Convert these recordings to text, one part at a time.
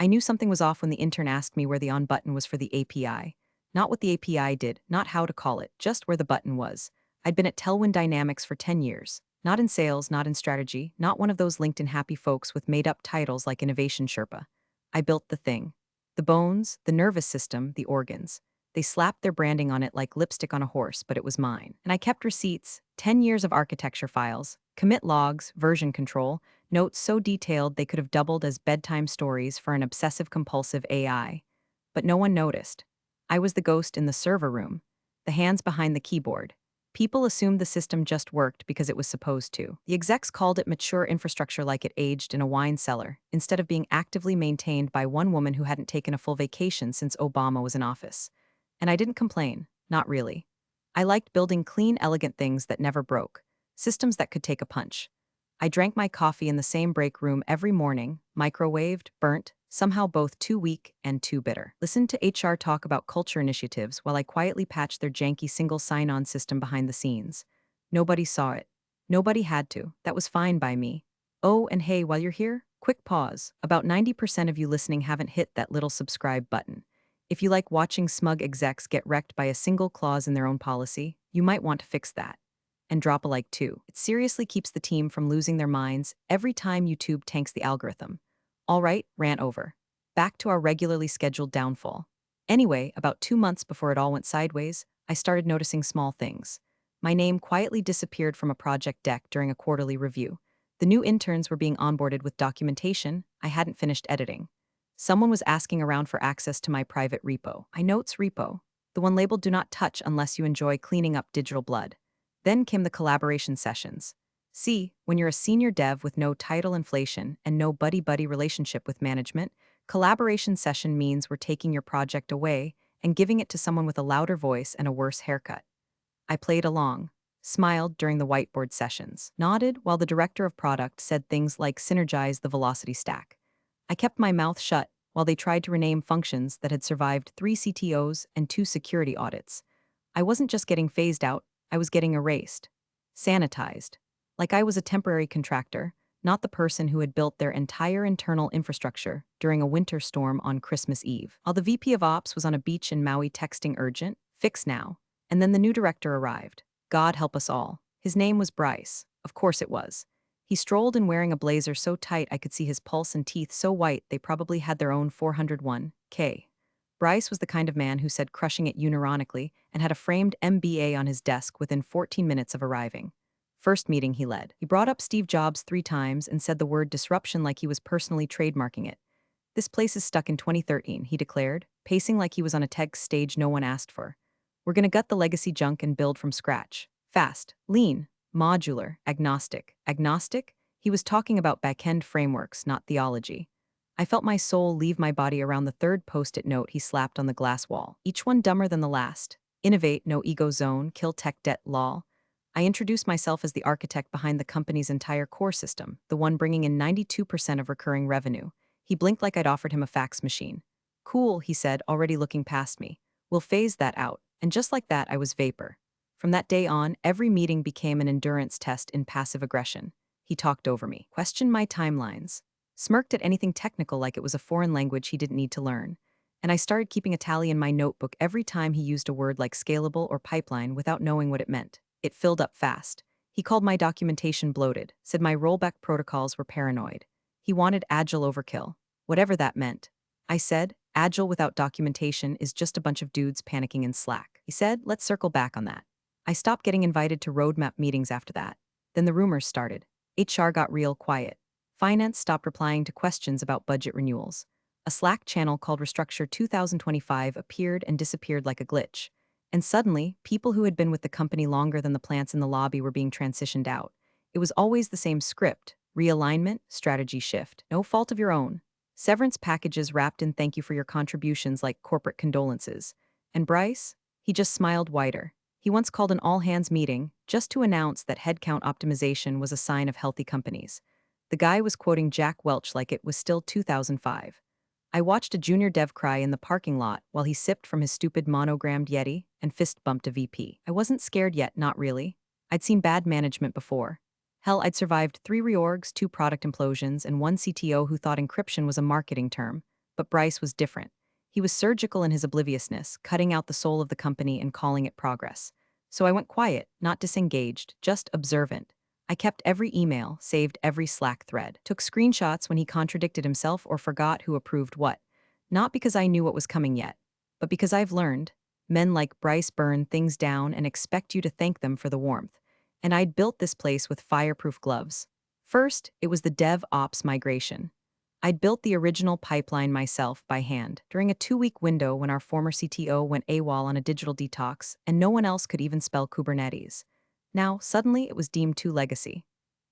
I knew something was off when the intern asked me where the on button was for the API. Not what the API did, not how to call it, just where the button was. I'd been at Telwyn Dynamics for 10 years. Not in sales, not in strategy, not one of those LinkedIn happy folks with made up titles like Innovation Sherpa. I built the thing. The bones, the nervous system, the organs. They slapped their branding on it like lipstick on a horse, but it was mine. And I kept receipts, 10 years of architecture files, commit logs, version control, notes so detailed they could have doubled as bedtime stories for an obsessive-compulsive AI. But no one noticed. I was the ghost in the server room, the hands behind the keyboard. People assumed the system just worked because it was supposed to. The execs called it mature infrastructure like it aged in a wine cellar, instead of being actively maintained by one woman who hadn't taken a full vacation since Obama was in office. And I didn't complain, not really. I liked building clean, elegant things that never broke, systems that could take a punch. I drank my coffee in the same break room every morning, microwaved, burnt, somehow both too weak and too bitter. Listened to HR talk about culture initiatives while I quietly patched their janky single sign-on system behind the scenes. Nobody saw it. Nobody had to. That was fine by me. Oh, and hey, while you're here, quick pause. About 90% of you listening haven't hit that little subscribe button. If you like watching smug execs get wrecked by a single clause in their own policy, you might want to fix that. And drop a like too. It seriously keeps the team from losing their minds every time YouTube tanks the algorithm. All right, rant over. Back to our regularly scheduled downfall. Anyway, about 2 months before it all went sideways, I started noticing small things. My name quietly disappeared from a project deck during a quarterly review. The new interns were being onboarded with documentation I hadn't finished editing. Someone was asking around for access to my private repo. I notes repo, the one labeled "Do not touch unless you enjoy cleaning up digital blood." Then came the collaboration sessions. See, when you're a senior dev with no title inflation and no buddy-buddy relationship with management, collaboration session means we're taking your project away and giving it to someone with a louder voice and a worse haircut. I played along, smiled during the whiteboard sessions, nodded while the director of product said things like synergize the velocity stack. I kept my mouth shut while they tried to rename functions that had survived 3 CTOs and 2 security audits. I wasn't just getting phased out, I was getting erased, sanitized, like I was a temporary contractor, not the person who had built their entire internal infrastructure during a winter storm on Christmas Eve. While the VP of Ops was on a beach in Maui texting urgent, fix now, and then the new director arrived. God help us all. His name was Bryce. Of course it was. He strolled in wearing a blazer so tight I could see his pulse and teeth so white they probably had their own 401k. Bryce was the kind of man who said crushing it unironically and had a framed MBA on his desk within 14 minutes of arriving. First meeting he led. He brought up Steve Jobs 3 times and said the word disruption like he was personally trademarking it. This place is stuck in 2013, he declared, pacing like he was on a tech stage no one asked for. We're gonna gut the legacy junk and build from scratch. Fast, lean, modular, agnostic. Agnostic? He was talking about back-end frameworks, not theology. I felt my soul leave my body around the third post-it note he slapped on the glass wall, each one dumber than the last. Innovate, no ego zone, kill tech debt, lol. I introduced myself as the architect behind the company's entire core system, the one bringing in 92% of recurring revenue. He blinked like I'd offered him a fax machine. Cool, he said, already looking past me. We'll phase that out. And just like that, I was vapor. From that day on, every meeting became an endurance test in passive aggression. He talked over me, questioned my timelines, smirked at anything technical like it was a foreign language he didn't need to learn. And I started keeping a tally in my notebook every time he used a word like scalable or pipeline without knowing what it meant. It filled up fast. He called my documentation bloated, said my rollback protocols were paranoid. He wanted agile overkill, whatever that meant. I said, agile without documentation is just a bunch of dudes panicking in Slack. He said, let's circle back on that. I stopped getting invited to roadmap meetings after that. Then the rumors started. HR got real quiet. Finance stopped replying to questions about budget renewals. A Slack channel called Restructure 2025 appeared and disappeared like a glitch. And suddenly, people who had been with the company longer than the plants in the lobby were being transitioned out. It was always the same script: realignment, strategy shift. No fault of your own. Severance packages wrapped in thank you for your contributions like corporate condolences. And Bryce? He just smiled wider. He once called an all-hands meeting just to announce that headcount optimization was a sign of healthy companies. The guy was quoting Jack Welch like it was still 2005. I watched a junior dev cry in the parking lot while he sipped from his stupid monogrammed Yeti and fist-bumped a VP. I wasn't scared yet, not really. I'd seen bad management before. Hell, I'd survived 3 reorgs, 2 product implosions, and 1 CTO who thought encryption was a marketing term. But Bryce was different. He was surgical in his obliviousness, cutting out the soul of the company and calling it progress. So I went quiet, not disengaged, just observant. I kept every email, saved every Slack thread, took screenshots when he contradicted himself or forgot who approved what. Not because I knew what was coming yet, but because I've learned. Men like Bryce burn things down and expect you to thank them for the warmth. And I'd built this place with fireproof gloves. First, it was the DevOps migration. I'd built the original pipeline myself by hand during a 2-week window when our former CTO went AWOL on a digital detox and no one else could even spell Kubernetes. Now, suddenly, it was deemed too legacy.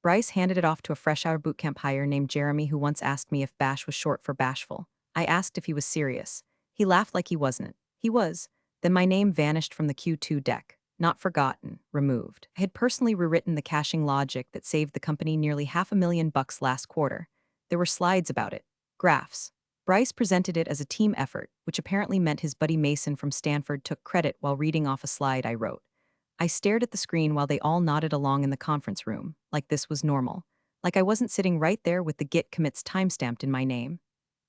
Bryce handed it off to a fresh-out bootcamp hire named Jeremy who once asked me if Bash was short for bashful. I asked if he was serious. He laughed like he wasn't. He was. Then my name vanished from the Q2 deck. Not forgotten, removed. I had personally rewritten the caching logic that saved the company nearly $500,000 last quarter. There were slides about it. Graphs. Bryce presented it as a team effort, which apparently meant his buddy Mason from Stanford took credit while reading off a slide I wrote. I stared at the screen while they all nodded along in the conference room, like this was normal. Like I wasn't sitting right there with the git commits timestamped in my name.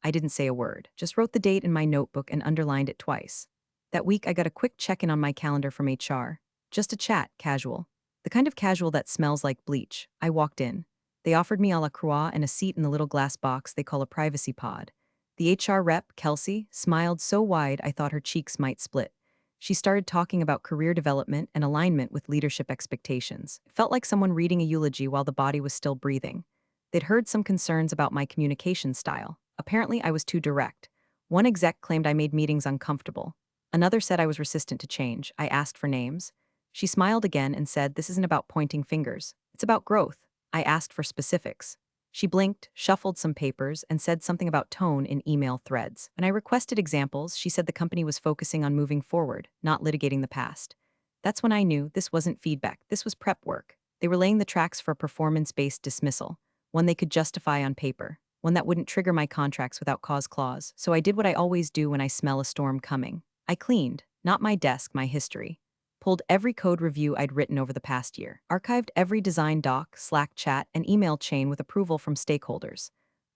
I didn't say a word, just wrote the date in my notebook and underlined it twice. That week I got a quick check-in on my calendar from HR. Just a chat, casual. The kind of casual that smells like bleach. I walked in. They offered me a la croix and a seat in the little glass box they call a privacy pod. The HR rep, Kelsey, smiled so wide I thought her cheeks might split. She started talking about career development and alignment with leadership expectations. It felt like someone reading a eulogy while the body was still breathing. They'd heard some concerns about my communication style. Apparently, I was too direct. One exec claimed I made meetings uncomfortable. Another said I was resistant to change. I asked for names. She smiled again and said, "This isn't about pointing fingers. It's about growth." I asked for specifics. She blinked, shuffled some papers, and said something about tone in email threads. When I requested examples, she said the company was focusing on moving forward, not litigating the past. That's when I knew this wasn't feedback, this was prep work. They were laying the tracks for a performance-based dismissal, one they could justify on paper, one that wouldn't trigger my contracts without cause clause. So I did what I always do when I smell a storm coming. I cleaned, not my desk, my history. Pulled every code review I'd written over the past year, archived every design doc, Slack chat, and email chain with approval from stakeholders.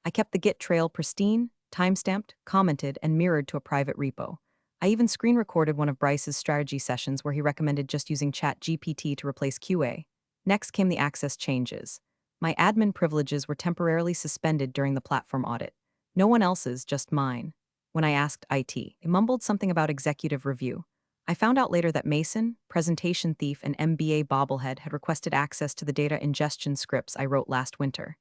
I kept the Git trail pristine, timestamped, commented, and mirrored to a private repo. I even screen recorded one of Bryce's strategy sessions where he recommended just using ChatGPT to replace QA. Next came the access changes. My admin privileges were temporarily suspended during the platform audit. No one else's, just mine. When I asked IT, it mumbled something about executive review. I found out later that Mason, presentation thief, and MBA bobblehead had requested access to the data ingestion scripts I wrote last winter,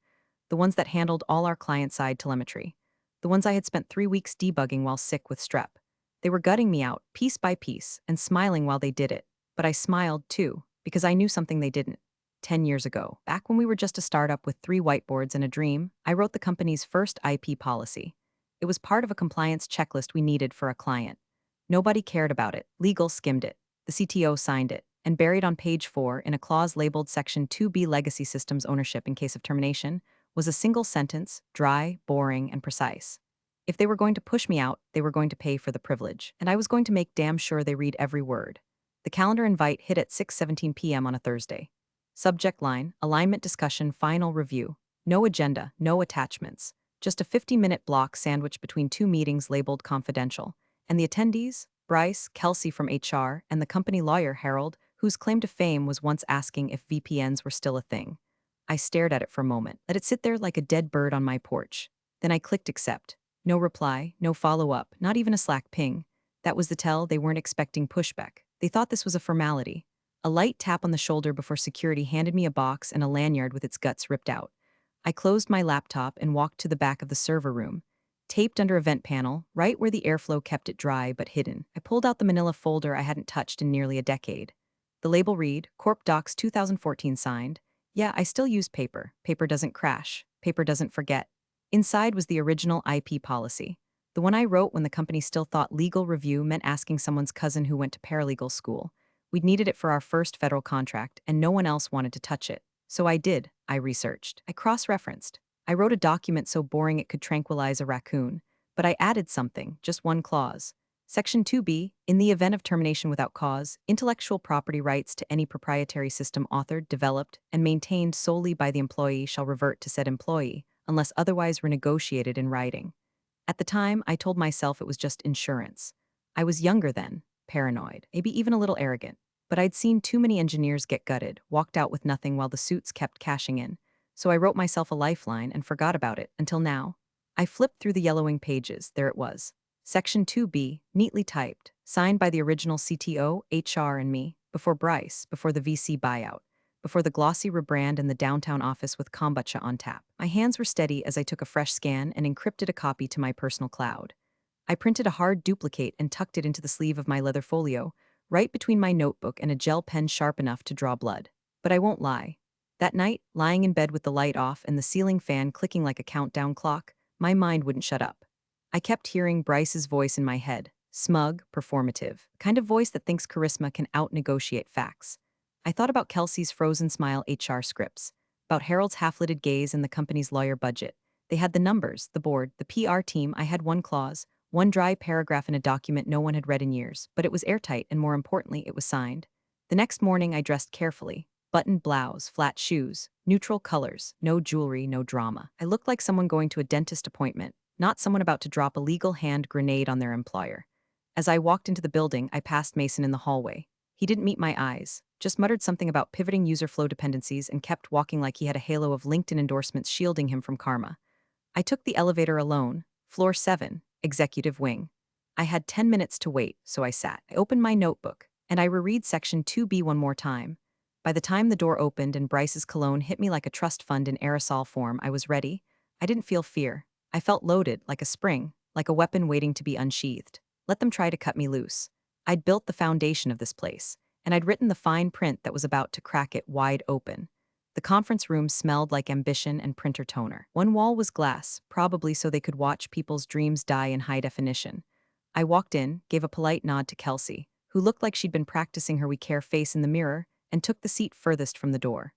the ones that handled all our client-side telemetry, the ones I had spent 3 weeks debugging while sick with strep. They were gutting me out, piece by piece, and smiling while they did it. But I smiled, too, because I knew something they didn't. 10 years ago, back when we were just a startup with 3 whiteboards and a dream, I wrote the company's first IP policy. It was part of a compliance checklist we needed for a client. Nobody cared about it. Legal skimmed it. The CTO signed it. And buried on page 4, in a clause labeled Section 2B Legacy Systems Ownership in case of termination, was a single sentence, dry, boring, and precise. If they were going to push me out, they were going to pay for the privilege, and I was going to make damn sure they read every word. The calendar invite hit at 6:17 p.m. on a Thursday. Subject line, alignment discussion, final review. No agenda, no attachments. Just a 50-minute block sandwiched between 2 meetings labeled confidential. And the attendees? Bryce, Kelsey from HR, and the company lawyer Harold, whose claim to fame was once asking if VPNs were still a thing. I stared at it for a moment, let it sit there like a dead bird on my porch. Then I clicked accept. No reply, no follow-up, not even a Slack ping. That was the tell they weren't expecting pushback. They thought this was a formality. A light tap on the shoulder before security handed me a box and a lanyard with its guts ripped out. I closed my laptop and walked to the back of the server room. Taped under a vent panel, right where the airflow kept it dry but hidden, I pulled out the manila folder I hadn't touched in nearly a decade. The label read, Corp Docs 2014 signed. Yeah, I still use paper. Paper doesn't crash. Paper doesn't forget. Inside was the original IP policy. The one I wrote when the company still thought legal review meant asking someone's cousin who went to paralegal school. We'd needed it for our first federal contract, and no one else wanted to touch it. So I did. I researched. I cross-referenced. I wrote a document so boring it could tranquilize a raccoon, but I added something, just one clause. Section 2B, in the event of termination without cause, intellectual property rights to any proprietary system authored, developed, and maintained solely by the employee shall revert to said employee, unless otherwise renegotiated in writing. At the time, I told myself it was just insurance. I was younger then, paranoid, maybe even a little arrogant. But I'd seen too many engineers get gutted, walked out with nothing while the suits kept cashing in. So I wrote myself a lifeline and forgot about it until now. I flipped through the yellowing pages. There it was. Section 2B, neatly typed, signed by the original CTO, HR, and me, before Bryce, before the VC buyout, before the glossy rebrand and the downtown office with kombucha on tap. My hands were steady as I took a fresh scan and encrypted a copy to my personal cloud. I printed a hard duplicate and tucked it into the sleeve of my leather folio, right between my notebook and a gel pen sharp enough to draw blood. But I won't lie. That night, lying in bed with the light off and the ceiling fan clicking like a countdown clock, my mind wouldn't shut up. I kept hearing Bryce's voice in my head, smug, performative, kind of voice that thinks charisma can out-negotiate facts. I thought about Kelsey's frozen smile HR scripts, about Harold's half-lidded gaze and the company's lawyer budget. They had the numbers, the board, the PR team. I had one clause, one dry paragraph in a document no one had read in years, but it was airtight and more importantly, it was signed. The next morning I dressed carefully. Buttoned blouse, flat shoes, neutral colors, no jewelry, no drama. I looked like someone going to a dentist appointment, not someone about to drop a legal hand grenade on their employer. As I walked into the building, I passed Mason in the hallway. He didn't meet my eyes, just muttered something about pivoting user flow dependencies and kept walking like he had a halo of LinkedIn endorsements shielding him from karma. I took the elevator alone, floor 7, executive wing. I had 10 minutes to wait, so I sat. I opened my notebook, and I reread section 2B one more time. By the time the door opened and Bryce's cologne hit me like a trust fund in aerosol form, I was ready. I didn't feel fear. I felt loaded, like a spring, like a weapon waiting to be unsheathed. Let them try to cut me loose. I'd built the foundation of this place, and I'd written the fine print that was about to crack it wide open. The conference room smelled like ambition and printer toner. One wall was glass, probably so they could watch people's dreams die in high definition. I walked in, gave a polite nod to Kelsey, who looked like she'd been practicing her we care face in the mirror, and took the seat furthest from the door.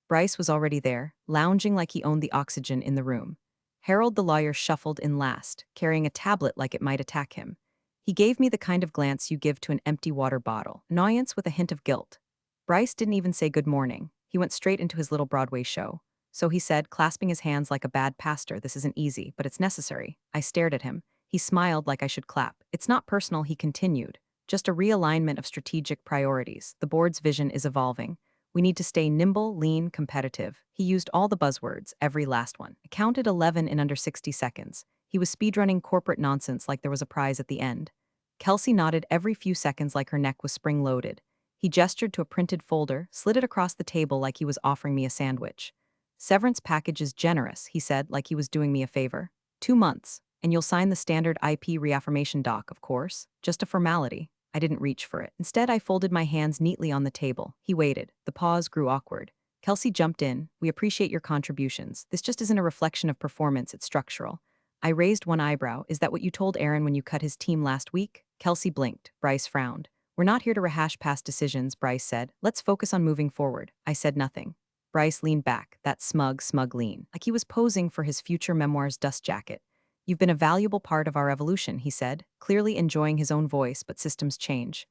Bryce was already there, lounging like he owned the oxygen in the room. Harold the lawyer shuffled in last, carrying a tablet like it might attack him. He gave me the kind of glance you give to an empty water bottle, annoyance with a hint of guilt. Bryce didn't even say good morning. He went straight into his little Broadway show. So he said, clasping his hands like a bad pastor, "This isn't easy, but it's necessary." I stared at him. He smiled like I should clap. "It's not personal," he continued. "Just a realignment of strategic priorities. The board's vision is evolving. We need to stay nimble, lean, competitive." He used all the buzzwords, every last one. I counted 11 in under 60 seconds. He was speedrunning corporate nonsense like there was a prize at the end. Kelsey nodded every few seconds like her neck was spring-loaded. He gestured to a printed folder, slid it across the table like he was offering me a sandwich. "Severance package is generous," he said, like he was doing me a favor. 2 months, and you'll sign the standard IP reaffirmation doc, of course. Just a formality. I didn't reach for it. Instead, I folded my hands neatly on the table. He waited. The pause grew awkward. Kelsey jumped in. "We appreciate your contributions. This just isn't a reflection of performance, it's structural." I raised one eyebrow. "Is that what you told Aaron when you cut his team last week?" Kelsey blinked. Bryce frowned. "We're not here to rehash past decisions," Bryce said. "Let's focus on moving forward." I said nothing. Bryce leaned back, that smug lean, like he was posing for his future memoir's dust jacket. "You've been a valuable part of our evolution," he said, clearly enjoying his own voice, but systems change.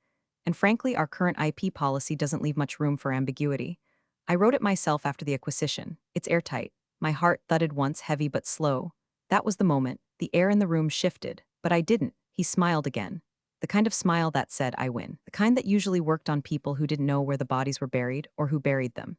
"And frankly, our current IP policy doesn't leave much room for ambiguity. I wrote it myself after the acquisition. It's airtight." My heart thudded once, heavy but slow. That was the moment. The air in the room shifted, but I didn't. He smiled again. The kind of smile that said, "I win." The kind that usually worked on people who didn't know where the bodies were buried or who buried them.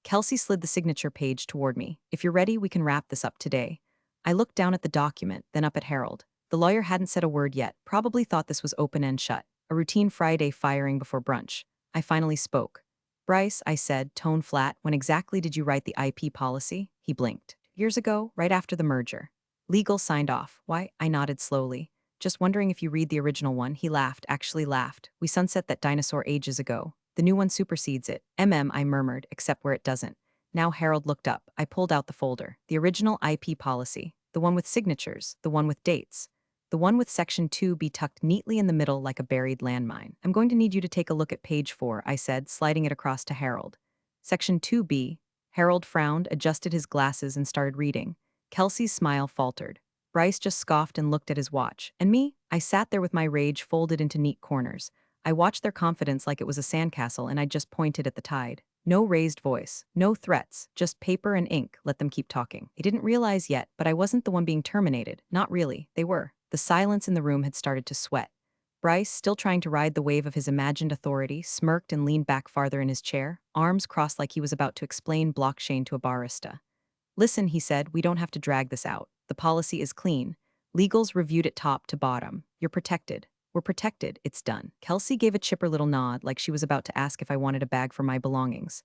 Kelsey slid the signature page toward me. "If you're ready, we can wrap this up today." I looked down at the document, then up at Harold. The lawyer hadn't said a word yet, probably thought this was open and shut. A routine Friday firing before brunch. I finally spoke. "Bryce," I said, tone flat, "when exactly did you write the IP policy?" He blinked. "Years ago, right after the merger." "Legal signed off." "Why?" I nodded slowly. "Just wondering if you read the original one." He laughed, actually laughed. "We sunset that dinosaur ages ago. The new one supersedes it." I murmured, "except where it doesn't." Now Harold looked up. I pulled out the folder. The original IP policy. The one with signatures. The one with dates. The one with section 2B tucked neatly in the middle like a buried landmine. "I'm going to need you to take a look at page 4, I said, sliding it across to Harold. Section 2B. Harold frowned, adjusted his glasses, and started reading. Kelsey's smile faltered. Bryce just scoffed and looked at his watch. And me? I sat there with my rage folded into neat corners. I watched their confidence like it was a sandcastle, and I just pointed at the tide. No raised voice, no threats, just paper and ink, let them keep talking. I didn't realize yet, but I wasn't the one being terminated. Not really, they were. The silence in the room had started to sweat. Bryce, still trying to ride the wave of his imagined authority, smirked and leaned back farther in his chair, arms crossed like he was about to explain blockchain to a barista. Listen, he said, we don't have to drag this out. The policy is clean. Legals reviewed it top to bottom. You're protected. We're protected. It's done. Kelsey gave a chipper little nod like she was about to ask if I wanted a bag for my belongings.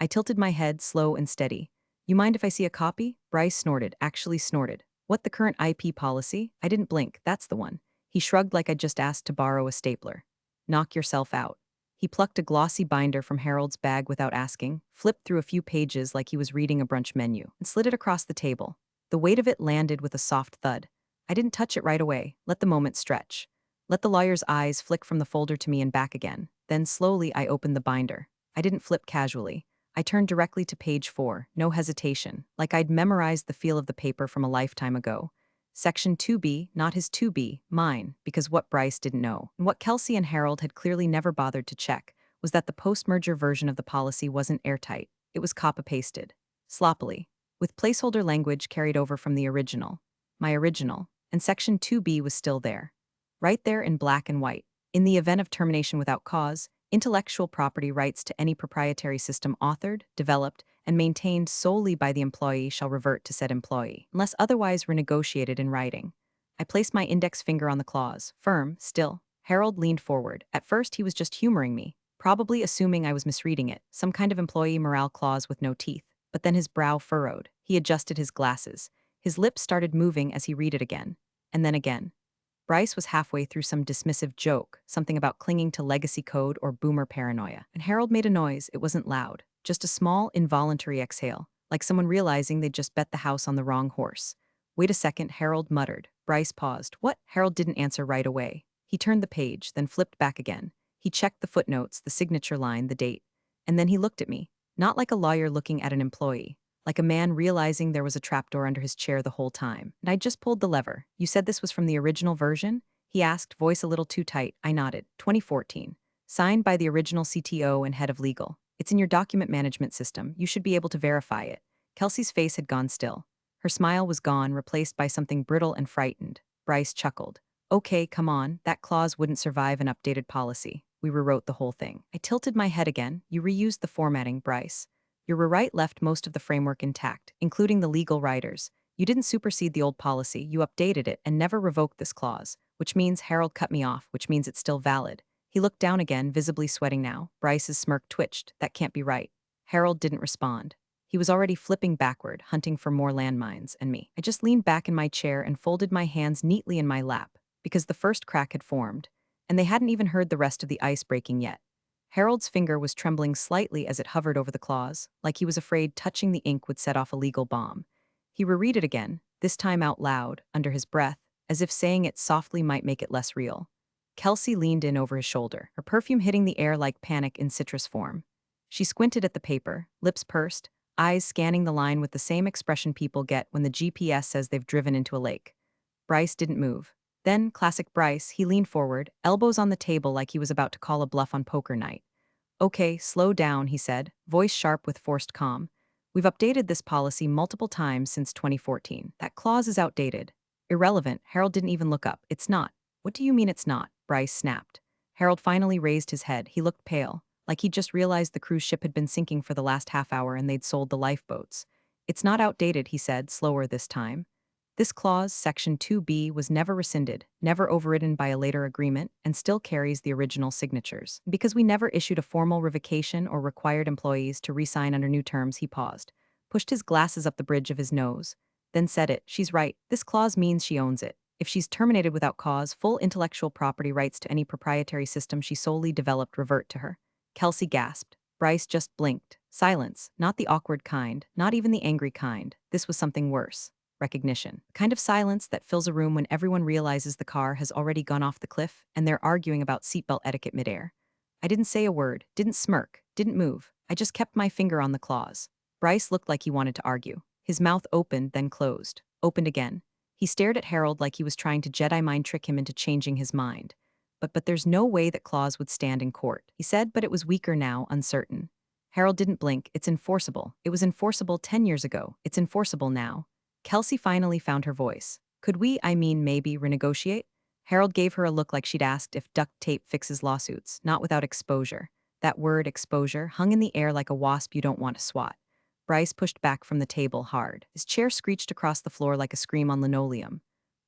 I tilted my head, slow and steady. You mind if I see a copy? Bryce snorted, actually snorted. What, the current IP policy? I didn't blink, that's the one. He shrugged like I'd just asked to borrow a stapler. Knock yourself out. He plucked a glossy binder from Harold's bag without asking, flipped through a few pages like he was reading a brunch menu, and slid it across the table. The weight of it landed with a soft thud. I didn't touch it right away, let the moment stretch. Let the lawyer's eyes flick from the folder to me and back again. Then slowly I opened the binder. I didn't flip casually. I turned directly to page 4, no hesitation, like I'd memorized the feel of the paper from a lifetime ago. Section 2B, not his 2B, mine, because what Bryce didn't know, and what Kelsey and Harold had clearly never bothered to check, was that the post-merger version of the policy wasn't airtight. It was copy-pasted. Sloppily. With placeholder language carried over from the original. My original. And Section 2B was still there. Right there in black and white. In the event of termination without cause, intellectual property rights to any proprietary system authored, developed, and maintained solely by the employee shall revert to said employee, unless otherwise renegotiated in writing. I placed my index finger on the clause, firm, still. Harold leaned forward. At first he was just humoring me, probably assuming I was misreading it, some kind of employee morale clause with no teeth. But then his brow furrowed. He adjusted his glasses. His lips started moving as he read it again. And then again. Bryce was halfway through some dismissive joke, something about clinging to legacy code or boomer paranoia, and Harold made a noise. It wasn't loud, just a small, involuntary exhale, like someone realizing they'd just bet the house on the wrong horse. Wait a second, Harold muttered. Bryce paused. What? Harold didn't answer right away. He turned the page, then flipped back again. He checked the footnotes, the signature line, the date. And then he looked at me, not like a lawyer looking at an employee, like a man realizing there was a trapdoor under his chair the whole time. And I just pulled the lever. You said this was from the original version? He asked, voice a little too tight. I nodded. 2014. Signed by the original CTO and head of legal. It's in your document management system. You should be able to verify it. Kelsey's face had gone still. Her smile was gone, replaced by something brittle and frightened. Bryce chuckled. Okay, come on. That clause wouldn't survive an updated policy. We rewrote the whole thing. I tilted my head again. You reused the formatting, Bryce. Your rewrite left most of the framework intact, including the legal riders. You didn't supersede the old policy, you updated it and never revoked this clause, which means Harold cut me off, which means it's still valid. He looked down again, visibly sweating now. Bryce's smirk twitched. That can't be right. Harold didn't respond. He was already flipping backward, hunting for more landmines, and me. I just leaned back in my chair and folded my hands neatly in my lap, because the first crack had formed, and they hadn't even heard the rest of the ice breaking yet. Harold's finger was trembling slightly as it hovered over the clause, like he was afraid touching the ink would set off a legal bomb. He reread it again, this time out loud, under his breath, as if saying it softly might make it less real. Kelsey leaned in over his shoulder, her perfume hitting the air like panic in citrus form. She squinted at the paper, lips pursed, eyes scanning the line with the same expression people get when the GPS says they've driven into a lake. Bryce didn't move. Then, classic Bryce, he leaned forward, elbows on the table like he was about to call a bluff on poker night. Okay, slow down, he said, voice sharp with forced calm. We've updated this policy multiple times since 2014. That clause is outdated. Irrelevant. Harold didn't even look up. It's not. What do you mean it's not? Bryce snapped. Harold finally raised his head. He looked pale, like he'd just realized the cruise ship had been sinking for the last half hour and they'd sold the lifeboats. It's not outdated, he said, slower this time. This clause, Section 2B, was never rescinded, never overridden by a later agreement, and still carries the original signatures. Because we never issued a formal revocation or required employees to re-sign under new terms, he paused, pushed his glasses up the bridge of his nose, then said it. She's right. This clause means she owns it. If she's terminated without cause, full intellectual property rights to any proprietary system she solely developed revert to her. Kelsey gasped. Bryce just blinked. Silence. Not the awkward kind, not even the angry kind. This was something worse. Recognition. The kind of silence that fills a room when everyone realizes the car has already gone off the cliff and they're arguing about seatbelt etiquette midair. I didn't say a word, didn't smirk, didn't move. I just kept my finger on the clause. Bryce looked like he wanted to argue. His mouth opened, then closed. Opened again. He stared at Harold like he was trying to Jedi mind trick him into changing his mind. But there's no way that clause would stand in court, he said, but it was weaker now, uncertain. Harold didn't blink. It's enforceable. It was enforceable 10 years ago. It's enforceable now. Kelsey finally found her voice. Could we, maybe, renegotiate? Harold gave her a look like she'd asked if duct tape fixes lawsuits, not without exposure. That word, exposure, hung in the air like a wasp you don't want to swat. Bryce pushed back from the table hard. His chair screeched across the floor like a scream on linoleum.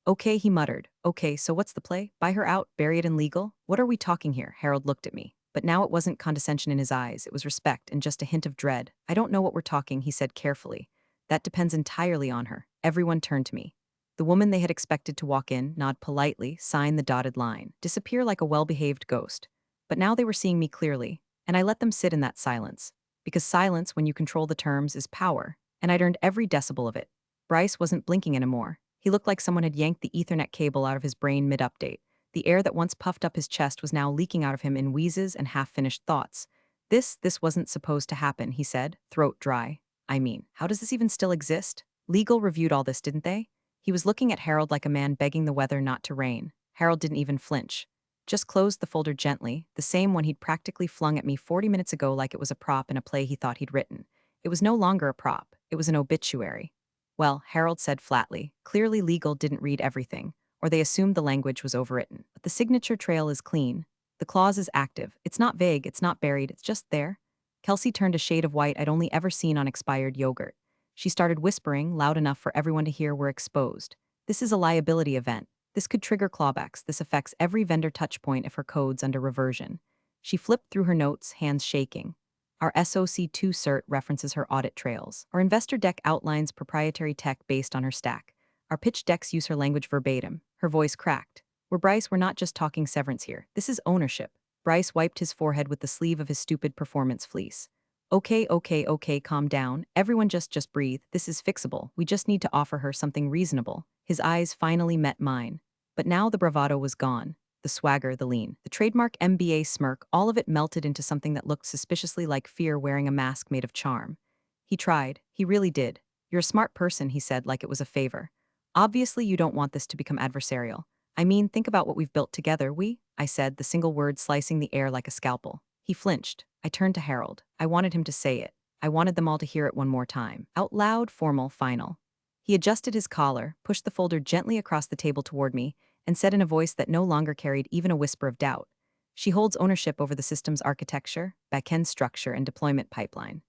Okay, he muttered. Okay, so what's the play? Buy her out, bury it in legal? What are we talking here? Harold looked at me. But now it wasn't condescension in his eyes, it was respect and just a hint of dread. I don't know what we're talking, he said carefully. That depends entirely on her. Everyone turned to me. The woman they had expected to walk in, nod politely, sign the dotted line, disappear like a well-behaved ghost. But now they were seeing me clearly, and I let them sit in that silence. Because silence, when you control the terms, is power, and I'd earned every decibel of it. Bryce wasn't blinking anymore. He looked like someone had yanked the Ethernet cable out of his brain mid-update. The air that once puffed up his chest was now leaking out of him in wheezes and half-finished thoughts. This wasn't supposed to happen, he said, throat dry. How does this even still exist? Legal reviewed all this, didn't they? He was looking at Harold like a man begging the weather not to rain. Harold didn't even flinch. Just closed the folder gently, the same one he'd practically flung at me 40 minutes ago like it was a prop in a play he thought he'd written. It was no longer a prop, it was an obituary. Well, Harold said flatly, clearly legal didn't read everything, or they assumed the language was overwritten. But the signature trail is clean. The clause is active. It's not vague, it's not buried, it's just there. Kelsey turned a shade of white I'd only ever seen on expired yogurt. She started whispering, loud enough for everyone to hear we're exposed. This is a liability event. This could trigger clawbacks. This affects every vendor touchpoint if her code's under reversion. She flipped through her notes, hands shaking. Our SOC2 cert references her audit trails. Our investor deck outlines proprietary tech based on her stack. Our pitch decks use her language verbatim. Her voice cracked. We're not just talking severance here. This is ownership. Bryce wiped his forehead with the sleeve of his stupid performance fleece. Okay, calm down. Everyone just breathe. This is fixable. We just need to offer her something reasonable. His eyes finally met mine. But now the bravado was gone. The swagger, the lean, the trademark MBA smirk, all of it melted into something that looked suspiciously like fear wearing a mask made of charm. He tried. He really did. You're a smart person, he said like it was a favor. Obviously you don't want this to become adversarial. Think about what we've built together, I said, the single word slicing the air like a scalpel. He flinched. I turned to Harold. I wanted him to say it. I wanted them all to hear it one more time. Out loud, formal, final. He adjusted his collar, pushed the folder gently across the table toward me, and said in a voice that no longer carried even a whisper of doubt, she holds ownership over the system's architecture, backend structure, and deployment pipeline.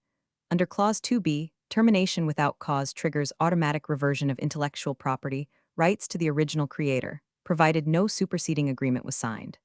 Under Clause 2B, termination without cause triggers automatic reversion of intellectual property rights to the original creator, provided no superseding agreement was signed.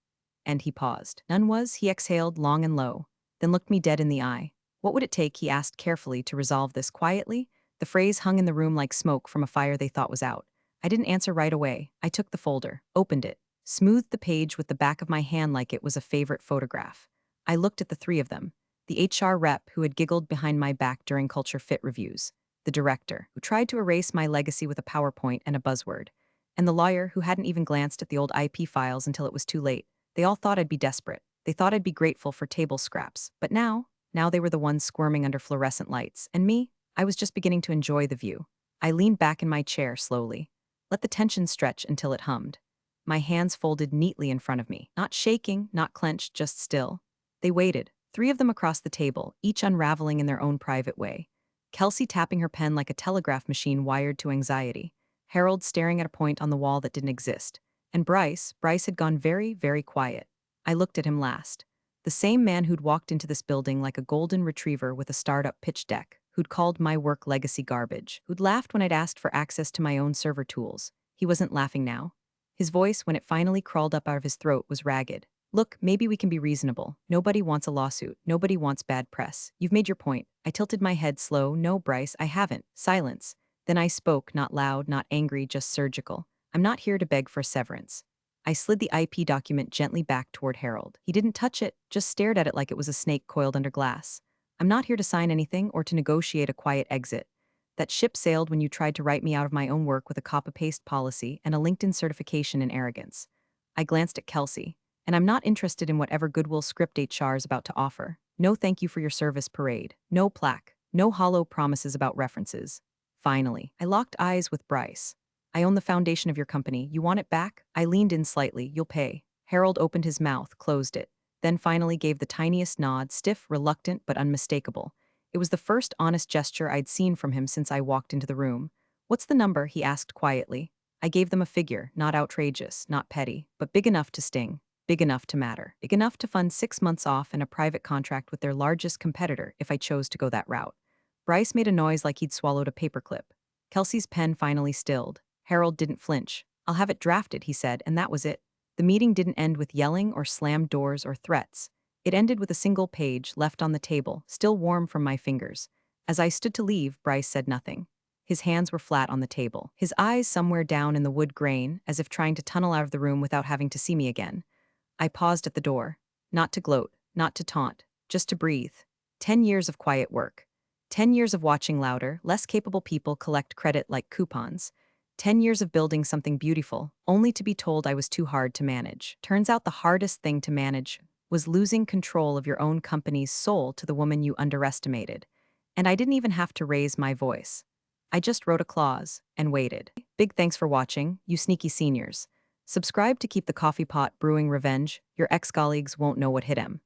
And he paused. None was, he exhaled long and low, then looked me dead in the eye. What would it take, he asked carefully, to resolve this quietly? The phrase hung in the room like smoke from a fire they thought was out. I didn't answer right away. I took the folder, opened it, smoothed the page with the back of my hand like it was a favorite photograph. I looked at the three of them. The HR rep who had giggled behind my back during culture fit reviews, the director who tried to erase my legacy with a PowerPoint and a buzzword, and the lawyer who hadn't even glanced at the old IP files until it was too late. They all thought I'd be desperate. They thought I'd be grateful for table scraps. But now they were the ones squirming under fluorescent lights. And me, I was just beginning to enjoy the view. I leaned back in my chair slowly. Let the tension stretch until it hummed. My hands folded neatly in front of me. Not shaking, not clenched, just still. They waited, three of them across the table, each unraveling in their own private way. Kelsey tapping her pen like a telegraph machine wired to anxiety. Harold staring at a point on the wall that didn't exist. And Bryce had gone very, very quiet. I looked at him last. The same man who'd walked into this building like a golden retriever with a startup pitch deck, who'd called my work legacy garbage, who'd laughed when I'd asked for access to my own server tools. He wasn't laughing now. His voice, when it finally crawled up out of his throat, was ragged. Look, maybe we can be reasonable. Nobody wants a lawsuit. Nobody wants bad press. You've made your point. I tilted my head slow. No, Bryce, I haven't. Silence. Then I spoke, not loud, not angry, just surgical. I'm not here to beg for severance. I slid the IP document gently back toward Harold. He didn't touch it, just stared at it like it was a snake coiled under glass. I'm not here to sign anything or to negotiate a quiet exit. That ship sailed when you tried to write me out of my own work with a copy-paste policy and a LinkedIn certification in arrogance. I glanced at Kelsey, and I'm not interested in whatever goodwill script HR is about to offer. No thank you for your service parade. No plaque. No hollow promises about references. Finally, I locked eyes with Bryce. I own the foundation of your company. You want it back? I leaned in slightly. You'll pay. Harold opened his mouth, closed it. then finally gave the tiniest nod, stiff, reluctant, but unmistakable. It was the first honest gesture I'd seen from him since I walked into the room. "What's the number?" he asked quietly. I gave them a figure, not outrageous, not petty, but big enough to sting, big enough to matter, big enough to fund 6 months off and a private contract with their largest competitor if I chose to go that route. Bryce made a noise like he'd swallowed a paperclip. Kelsey's pen finally stilled. Harold didn't flinch. "I'll have it drafted," he said, and that was it. The meeting didn't end with yelling or slammed doors or threats. It ended with a single page left on the table, still warm from my fingers. As I stood to leave, Bryce said nothing. His hands were flat on the table, his eyes somewhere down in the wood grain, as if trying to tunnel out of the room without having to see me again. I paused at the door. Not to gloat, not to taunt, just to breathe. 10 years of quiet work. 10 years of watching louder, less capable people collect credit like coupons. 10 years of building something beautiful, only to be told I was too hard to manage. Turns out the hardest thing to manage was losing control of your own company's soul to the woman you underestimated. And I didn't even have to raise my voice. I just wrote a clause and waited. Big thanks for watching, you sneaky seniors. Subscribe to keep the coffee pot brewing revenge. Your ex-colleagues won't know what hit him.